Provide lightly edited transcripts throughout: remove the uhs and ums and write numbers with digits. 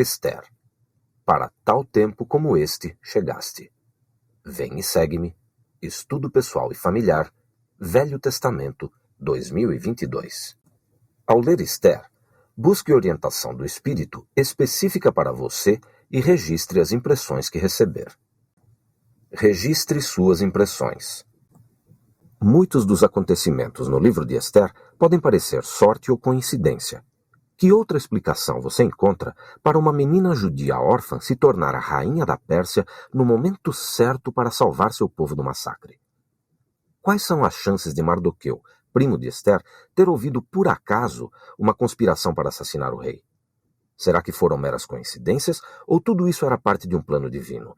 Ester. Para tal tempo como este chegaste. Vem e segue-me. Estudo pessoal e familiar. Velho Testamento, 2022. Ao ler Ester, busque orientação do Espírito específica para você e registre as impressões que receber. Registre suas impressões. Muitos dos acontecimentos no livro de Ester podem parecer sorte ou coincidência. Que outra explicação você encontra para uma menina judia órfã se tornar a rainha da Pérsia no momento certo para salvar seu povo do massacre? Quais são as chances de Mardoqueu, primo de Ester, ter ouvido por acaso uma conspiração para assassinar o rei? Será que foram meras coincidências ou tudo isso era parte de um plano divino?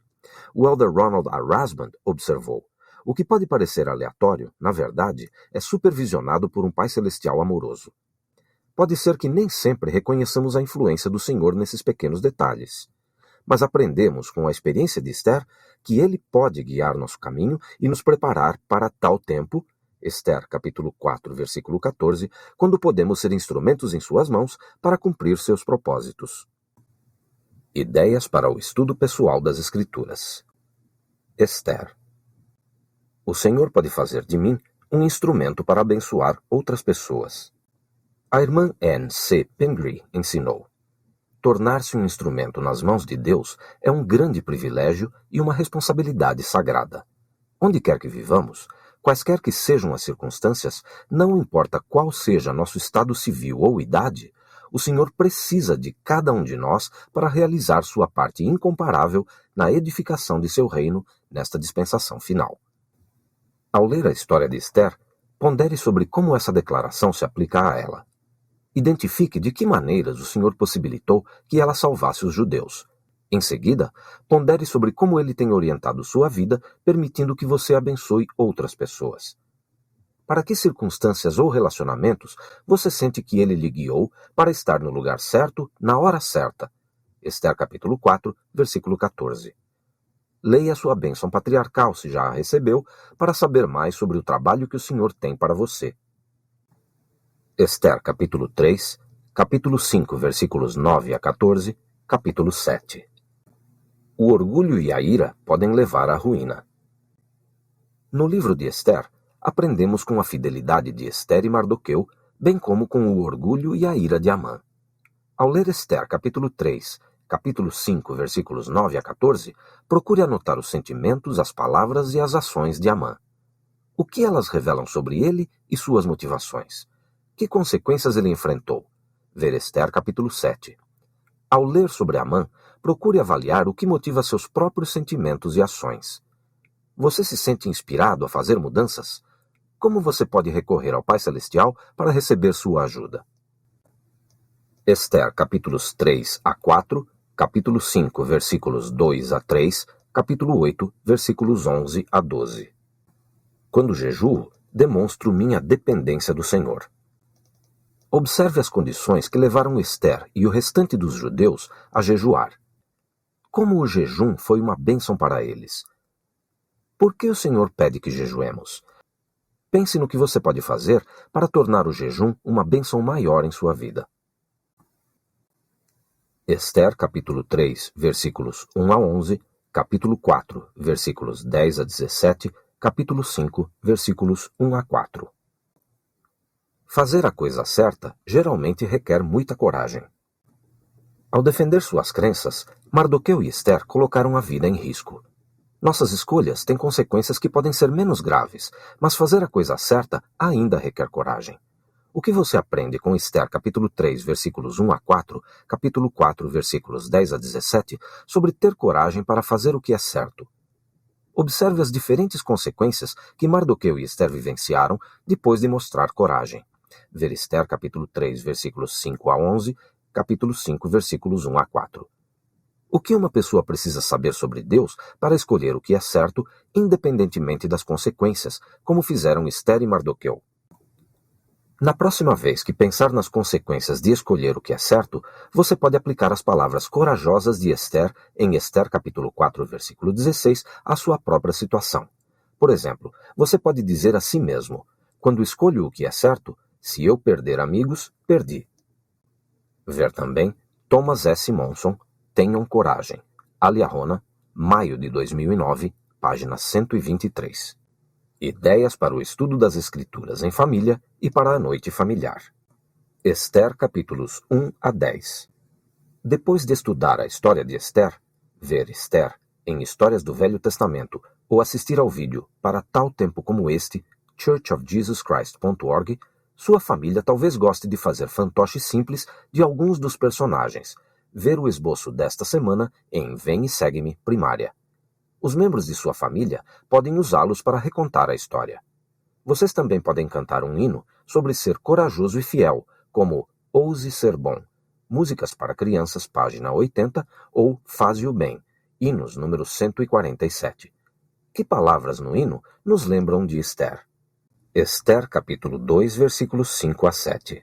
O elder Ronald A. Rasband observou: o que pode parecer aleatório, na verdade, é supervisionado por um Pai Celestial amoroso. Pode ser que nem sempre reconheçamos a influência do Senhor nesses pequenos detalhes. Mas aprendemos com a experiência de Ester que Ele pode guiar nosso caminho e nos preparar para tal tempo, Ester capítulo 4, versículo 14, quando podemos ser instrumentos em suas mãos para cumprir seus propósitos. Ideias para o estudo pessoal das Escrituras. Ester. O Senhor pode fazer de mim um instrumento para abençoar outras pessoas. A irmã Anne C. Pingree ensinou: tornar-se um instrumento nas mãos de Deus é um grande privilégio e uma responsabilidade sagrada. Onde quer que vivamos, quaisquer que sejam as circunstâncias, não importa qual seja nosso estado civil ou idade, o Senhor precisa de cada um de nós para realizar sua parte incomparável na edificação de seu reino nesta dispensação final. Ao ler a história de Ester, pondere sobre como essa declaração se aplica a ela. Identifique de que maneiras o Senhor possibilitou que ela salvasse os judeus. Em seguida, pondere sobre como ele tem orientado sua vida, permitindo que você abençoe outras pessoas. Para que circunstâncias ou relacionamentos você sente que ele lhe guiou para estar no lugar certo, na hora certa? Ester capítulo 4, versículo 14. Leia sua bênção patriarcal, se já a recebeu, para saber mais sobre o trabalho que o Senhor tem para você. Ester capítulo 3, capítulo 5, versículos 9 a 14, capítulo 7. O orgulho e a ira podem levar à ruína. No livro de Ester, aprendemos com a fidelidade de Ester e Mardoqueu, bem como com o orgulho e a ira de Amã. Ao ler Ester capítulo 3, capítulo 5, versículos 9 a 14, procure anotar os sentimentos, as palavras e as ações de Amã. O que elas revelam sobre ele e suas motivações? Que consequências ele enfrentou? Ver Ester capítulo 7. Ao ler sobre Amã, procure avaliar o que motiva seus próprios sentimentos e ações. Você se sente inspirado a fazer mudanças? Como você pode recorrer ao Pai Celestial para receber sua ajuda? Ester capítulos 3 a 4, capítulo 5, versículos 2 a 3, capítulo 8, versículos 11 a 12. Quando jejuo, demonstro minha dependência do Senhor. Observe as condições que levaram Ester e o restante dos judeus a jejuar. Como o jejum foi uma bênção para eles. Por que o Senhor pede que jejuemos? Pense no que você pode fazer para tornar o jejum uma bênção maior em sua vida. Ester capítulo 3, versículos 1 a 11, capítulo 4, versículos 10 a 17, capítulo 5, versículos 1 a 4. Fazer a coisa certa geralmente requer muita coragem. Ao defender suas crenças, Mardoqueu e Ester colocaram a vida em risco. Nossas escolhas têm consequências que podem ser menos graves, mas fazer a coisa certa ainda requer coragem. O que você aprende com Ester capítulo 3, versículos 1 a 4, capítulo 4, versículos 10 a 17, sobre ter coragem para fazer o que é certo? Observe as diferentes consequências que Mardoqueu e Ester vivenciaram depois de mostrar coragem. Ver Ester capítulo 3, versículos 5 a 11, capítulo 5, versículos 1 a 4. O que uma pessoa precisa saber sobre Deus para escolher o que é certo, independentemente das consequências, como fizeram Ester e Mardoqueu? Na próxima vez que pensar nas consequências de escolher o que é certo, você pode aplicar as palavras corajosas de Ester em Ester capítulo 4, versículo 16, à sua própria situação. Por exemplo, você pode dizer a si mesmo: quando escolho o que é certo, se eu perder amigos, perdi. Ver também Thomas S. Monson, Tenham coragem. Aliarona, maio de 2009, página 123. Ideias para o estudo das Escrituras em família e para a noite familiar. Esther, capítulos 1 a 10. Depois de estudar a história de Esther, ver Esther em Histórias do Velho Testamento ou assistir ao vídeo Para Tal Tempo Como Este, churchofjesuschrist.org, sua família talvez goste de fazer fantoches simples de alguns dos personagens. Ver o esboço desta semana em Vem e Segue-me Primária. Os membros de sua família podem usá-los para recontar a história. Vocês também podem cantar um hino sobre ser corajoso e fiel, como Ouse Ser Bom, Músicas para Crianças, página 80, ou Faze o Bem, hinos número 147. Que palavras no hino nos lembram de Esther? Esther, capítulo 2, versículos 5 a 7.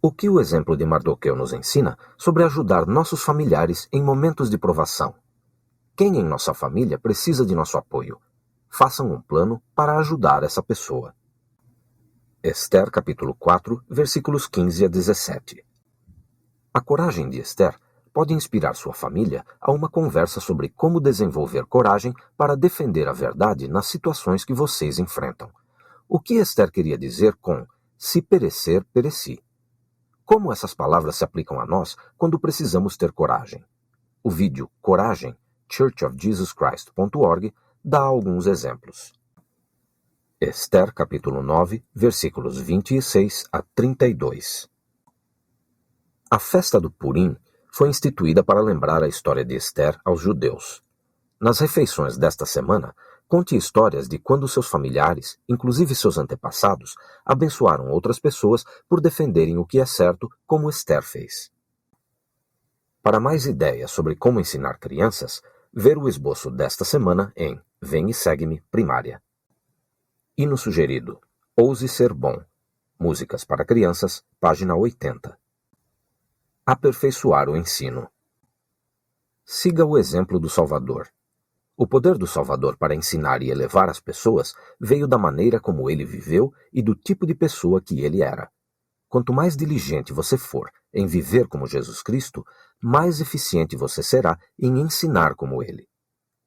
O que o exemplo de Mardoqueu nos ensina sobre ajudar nossos familiares em momentos de provação? Quem em nossa família precisa de nosso apoio? Façam um plano para ajudar essa pessoa. Esther, capítulo 4, versículos 15 a 17. A coragem de Esther pode inspirar sua família a uma conversa sobre como desenvolver coragem para defender a verdade nas situações que vocês enfrentam. O que Esther queria dizer com "se perecer, pereci"? Como essas palavras se aplicam a nós quando precisamos ter coragem? O vídeo Coragem, churchofjesuschrist.org, dá alguns exemplos. Esther, capítulo 9, versículos 26 a 32. A festa do Purim foi instituída para lembrar a história de Esther aos judeus. Nas refeições desta semana, conte histórias de quando seus familiares, inclusive seus antepassados, abençoaram outras pessoas por defenderem o que é certo, como Esther fez. Para mais ideias sobre como ensinar crianças, ver o esboço desta semana em Vem e Segue-me Primária. Hino sugerido: Ouse Ser Bom, Músicas para Crianças, página 80. Aperfeiçoar o ensino. Siga o exemplo do Salvador. O poder do Salvador para ensinar e elevar as pessoas veio da maneira como ele viveu e do tipo de pessoa que ele era. Quanto mais diligente você for em viver como Jesus Cristo, mais eficiente você será em ensinar como ele.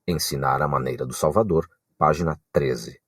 Ensinar a maneira do Salvador, página 13.